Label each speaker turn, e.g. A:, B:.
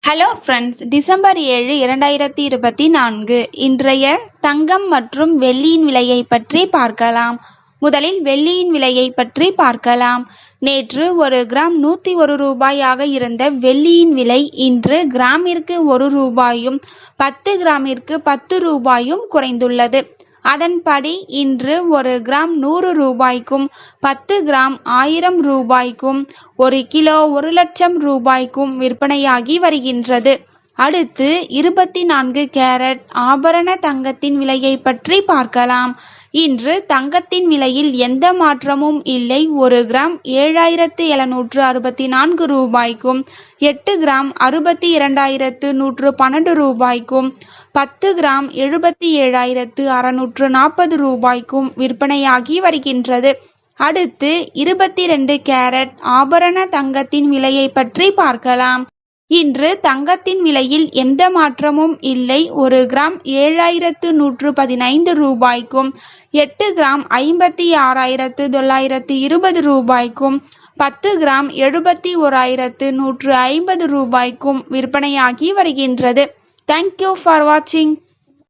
A: Hello friends, December 7, 2024 இன்றைய தங்கம் மற்றும் வெள்ளியின் விலையை பற்றி பார்க்கலாம். முதலில் வெள்ளியின் விலையை பற்றி பார்க்கலாம். நேற்று ஒரு கிராம் 101 ரூபாயாக இருந்த வெள்ளியின் விலை இன்று கிராமிற்கு 1 ரூபாயும் 10 கிராமிற்கு 10 ரூபாயும் குறைந்துள்ளது. அதன்படி இன்று ஒரு கிராம் 100 ரூபாய்க்கும் 10 கிராம் 1000 ரூபாய்க்கும் 1 கிலோ 1 லட்சம் ரூபாய்க்கும் விற்பனையாகி வருகின்றது. அடுத்து 24 கேரட் ஆபரண தங்கத்தின் விலையை பற்றி பார்க்கலாம். இன்று தங்கத்தின் விலையில் எந்த மாற்றமும் இல்லை. ஒரு கிராம் 7764 ரூபாய்க்கும் 8 கிராம் 62,112 ரூபாய்க்கும் 10 கிராம் 77,640 ரூபாய்க்கும் விற்பனையாகி வருகின்றது. அடுத்து 22 கேரட் ஆபரண தங்கத்தின் விலையை பற்றி பார்க்கலாம். இன்று தங்கத்தின் விலையில் எந்த மாற்றமும் இல்லை. ஒரு கிராம் 7,115 ரூபாய்க்கும் 8 கிராம் 56,920 ரூபாய்க்கும் 10 கிராம் 71,150 ரூபாய்க்கும் விற்பனையாகி வருகின்றது. தேங்க்யூ ஃபார் வாட்சிங்.